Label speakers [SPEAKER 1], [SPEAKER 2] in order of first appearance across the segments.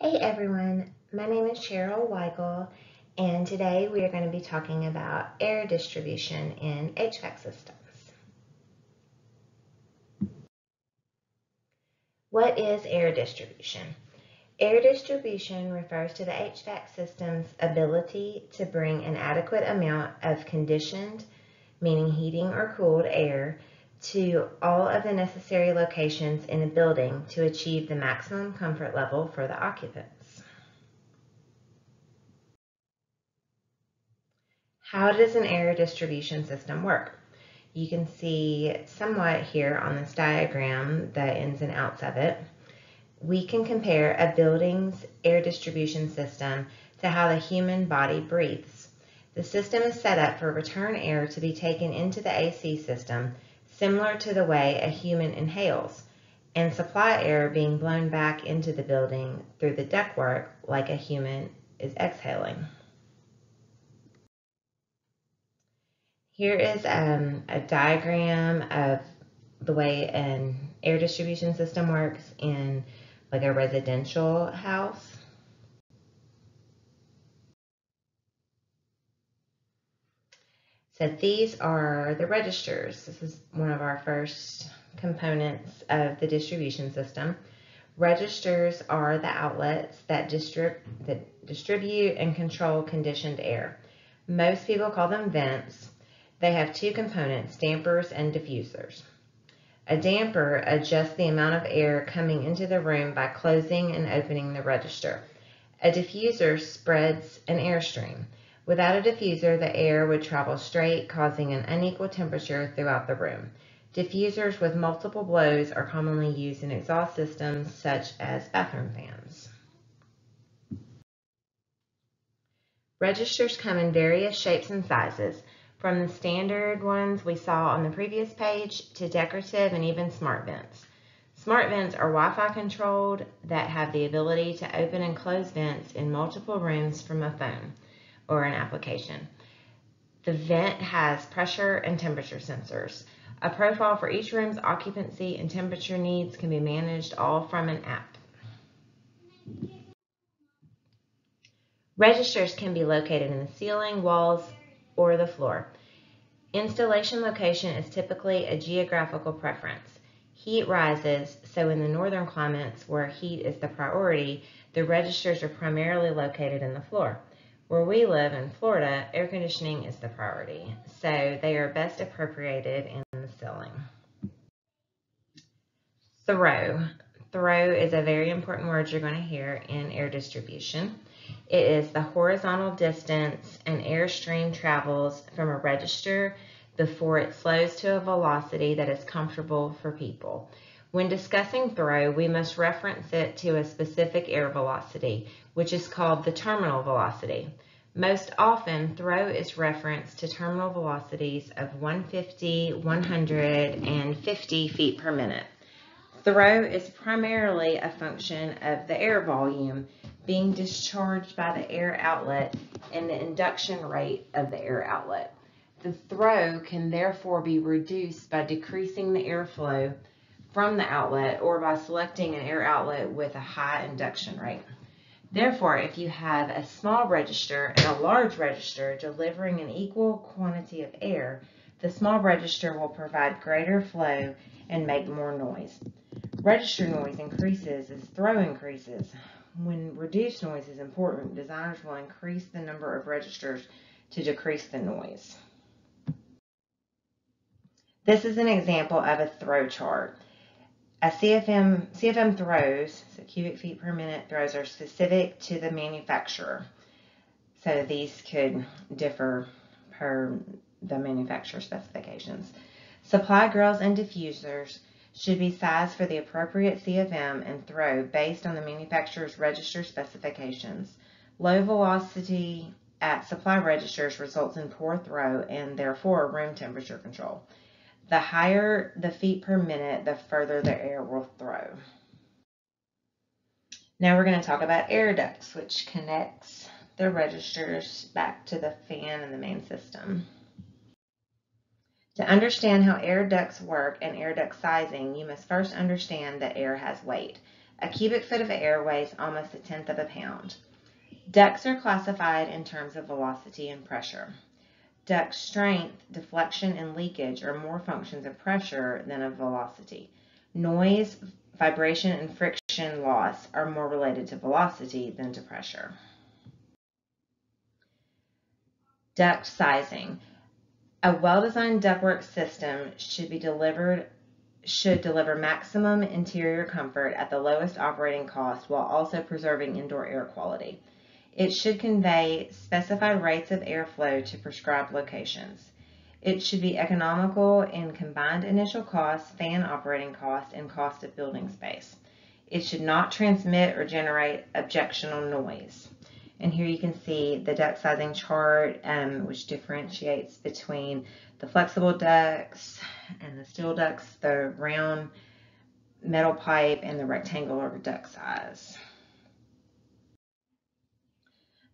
[SPEAKER 1] Hey everyone, my name is Cheryl Wiygul, and today we are going to be talking about air distribution in HVAC systems. What is air distribution? Air distribution refers to the HVAC system's ability to bring an adequate amount of conditioned, meaning heating or cooled air, to all of the necessary locations in a building to achieve the maximum comfort level for the occupants. How does an air distribution system work? You can see somewhat here on this diagram the ins and outs of it. We can compare a building's air distribution system to how the human body breathes. The system is set up for return air to be taken into the AC system, similar to the way a human inhales, and supply air being blown back into the building through the ductwork like a human is exhaling. Here is a diagram of the way an air distribution system works in like a residential house. So these are the registers. This is one of our first components of the distribution system. Registers are the outlets that distribute and control conditioned air. Most people call them vents. They have two components, dampers and diffusers. A damper adjusts the amount of air coming into the room by closing and opening the register. A diffuser spreads an airstream. Without a diffuser, the air would travel straight, causing an unequal temperature throughout the room. Diffusers with multiple blows are commonly used in exhaust systems such as bathroom fans. Registers come in various shapes and sizes, from the standard ones we saw on the previous page to decorative and even smart vents. Smart vents are Wi-Fi controlled that have the ability to open and close vents in multiple rooms from a phone or an application. The vent has pressure and temperature sensors. A profile for each room's occupancy and temperature needs can be managed all from an app. Registers can be located in the ceiling, walls, or the floor. Installation location is typically a geographical preference. Heat rises, so in the northern climates where heat is the priority, the registers are primarily located in the floor. Where we live in Florida, air conditioning is the priority, so they are best appropriated in the ceiling. Throw. Throw is a very important word you're going to hear in air distribution. It is the horizontal distance an airstream travels from a register before it slows to a velocity that is comfortable for people. When discussing throw, we must reference it to a specific air velocity, which is called the terminal velocity. Most often, throw is referenced to terminal velocities of 150, 100, and 50 feet per minute. Throw is primarily a function of the air volume being discharged by the air outlet and the induction rate of the air outlet. The throw can therefore be reduced by decreasing the airflow from the outlet or by selecting an air outlet with a high induction rate. Therefore, if you have a small register and a large register delivering an equal quantity of air, the small register will provide greater flow and make more noise. Register noise increases as throw increases. When reduced noise is important, designers will increase the number of registers to decrease the noise. This is an example of a throw chart. A CFM throws, so cubic feet per minute throws, are specific to the manufacturer. So these could differ per the manufacturer specifications. Supply grills and diffusers should be sized for the appropriate CFM and throw based on the manufacturer's register specifications. Low velocity at supply registers results in poor throw and therefore room temperature control. The higher the feet per minute, the further the air will throw. Now we're going to talk about air ducts, which connects the registers back to the fan and the main system. To understand how air ducts work and air duct sizing, you must first understand that air has weight. A cubic foot of air weighs almost 1/10 of a pound. Ducts are classified in terms of velocity and pressure. Duct strength, deflection, and leakage are more functions of pressure than of velocity. Noise, vibration, and friction loss are more related to velocity than to pressure. Duct sizing. A well-designed ductwork system should deliver maximum interior comfort at the lowest operating cost while also preserving indoor air quality. It should convey specified rates of airflow to prescribed locations. It should be economical in combined initial costs, fan operating cost, and cost of building space. It should not transmit or generate objectionable noise. And here you can see the duct sizing chart, which differentiates between the flexible ducts and the steel ducts, the round metal pipe, and the rectangular duct size.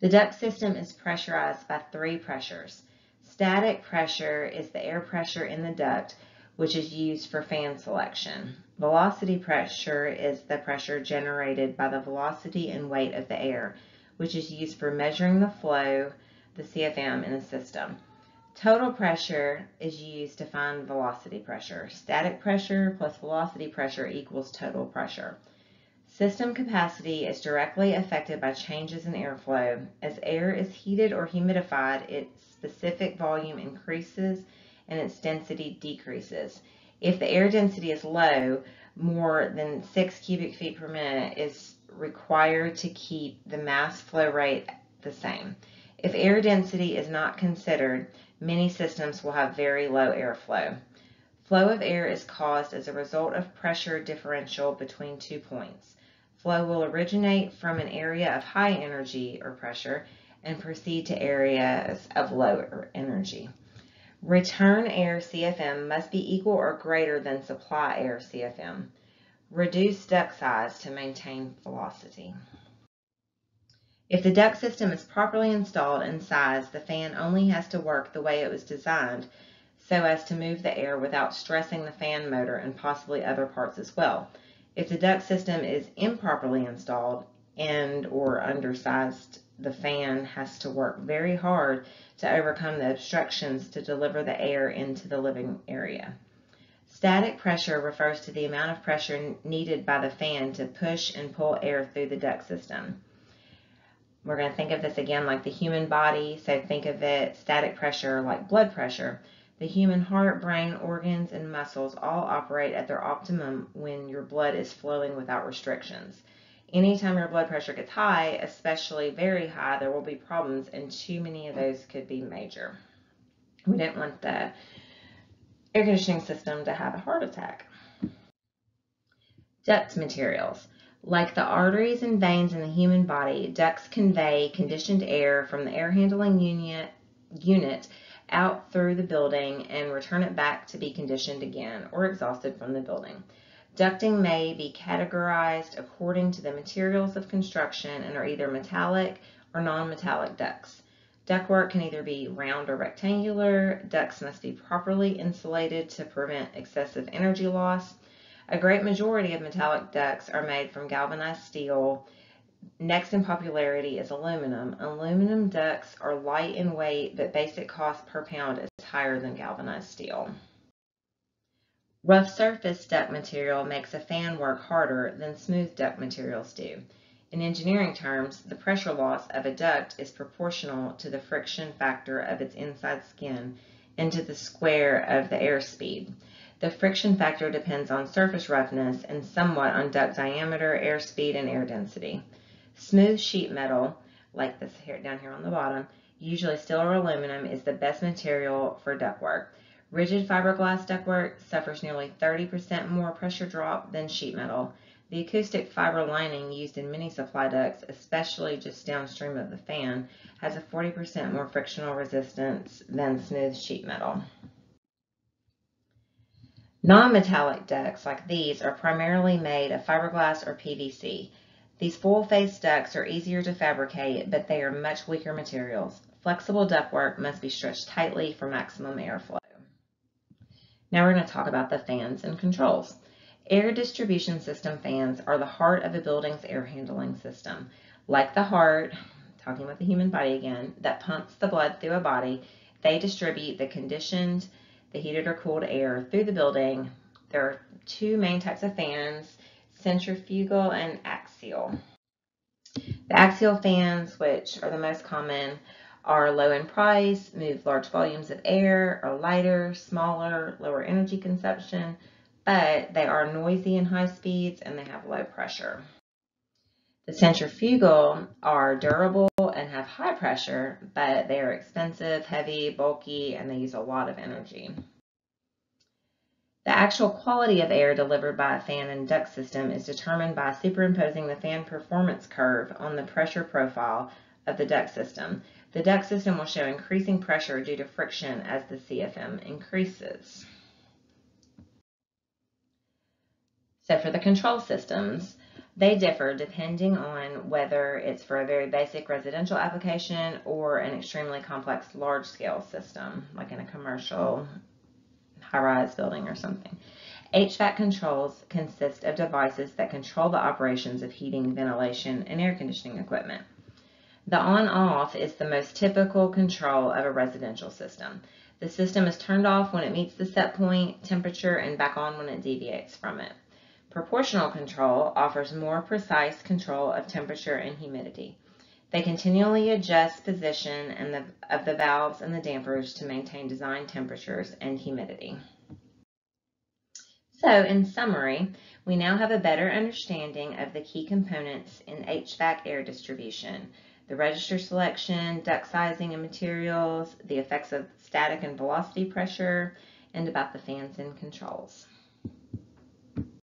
[SPEAKER 1] The duct system is pressurized by 3 pressures. Static pressure is the air pressure in the duct, which is used for fan selection. Velocity pressure is the pressure generated by the velocity and weight of the air, which is used for measuring the flow, the CFM, in the system. Total pressure is used to find velocity pressure. Static pressure plus velocity pressure equals total pressure. System capacity is directly affected by changes in airflow. As air is heated or humidified, its specific volume increases and its density decreases. If the air density is low, more than 6 cubic feet per minute is required to keep the mass flow rate the same. If air density is not considered, many systems will have very low airflow. Flow of air is caused as a result of pressure differential between 2 points. Flow will originate from an area of high energy or pressure and proceed to areas of low energy. Return air CFM must be equal or greater than supply air CFM. Reduce duct size to maintain velocity. If the duct system is properly installed and sized, the fan only has to work the way it was designed so as to move the air without stressing the fan motor and possibly other parts as well. If the duct system is improperly installed and or undersized, the fan has to work very hard to overcome the obstructions to deliver the air into the living area. Static pressure refers to the amount of pressure needed by the fan to push and pull air through the duct system. We're going to think of this again like the human body, so think of it static pressure like blood pressure. The human heart, brain, organs, and muscles all operate at their optimum when your blood is flowing without restrictions. Anytime your blood pressure gets high, especially very high, there will be problems, and too many of those could be major. We didn't want the air conditioning system to have a heart attack. Duct materials. Like the arteries and veins in the human body, ducts convey conditioned air from the air handling unit out through the building and return it back to be conditioned again or exhausted from the building. Ducting may be categorized according to the materials of construction and are either metallic or non-metallic ducts. Ductwork can either be round or rectangular. Ducts must be properly insulated to prevent excessive energy loss. A great majority of metallic ducts are made from galvanized steel. Next in popularity is aluminum. Aluminum ducts are light in weight, but basic cost per pound is higher than galvanized steel. Rough surface duct material makes a fan work harder than smooth duct materials do. In engineering terms, the pressure loss of a duct is proportional to the friction factor of its inside skin and to the square of the airspeed. The friction factor depends on surface roughness and somewhat on duct diameter, airspeed, and air density. Smooth sheet metal, like this down here on the bottom, usually steel or aluminum, is the best material for ductwork. Rigid fiberglass ductwork suffers nearly 30% more pressure drop than sheet metal. The acoustic fiber lining used in many supply ducts, especially just downstream of the fan, has a 40% more frictional resistance than smooth sheet metal. Non-metallic ducts like these are primarily made of fiberglass or PVC. These full-face ducts are easier to fabricate, but they are much weaker materials. Flexible ductwork must be stretched tightly for maximum airflow. Now we're going to talk about the fans and controls. Air distribution system fans are the heart of a building's air handling system. Like the heart, talking about the human body again, that pumps the blood through a body, they distribute the conditioned, the heated or cooled air through the building. There are two main types of fans, centrifugal and axial. The axial fans, which are the most common, are low in price, move large volumes of air, are lighter, smaller, lower energy consumption, but they are noisy in high speeds and they have low pressure. The centrifugal are durable and have high pressure, but they are expensive, heavy, bulky, and they use a lot of energy. The actual quality of air delivered by a fan and duct system is determined by superimposing the fan performance curve on the pressure profile of the duct system. The duct system will show increasing pressure due to friction as the CFM increases. So for the control systems, they differ depending on whether it's for a very basic residential application or an extremely complex large-scale system, like in a commercial high-rise building or something. HVAC controls consist of devices that control the operations of heating, ventilation, and air conditioning equipment. The on-off is the most typical control of a residential system. The system is turned off when it meets the set point temperature and back on when it deviates from it. Proportional control offers more precise control of temperature and humidity. They continually adjust position of the valves and the dampers to maintain design temperatures and humidity. So, in summary, we now have a better understanding of the key components in HVAC air distribution: the register selection, duct sizing and materials, the effects of static and velocity pressure, and about the fans and controls.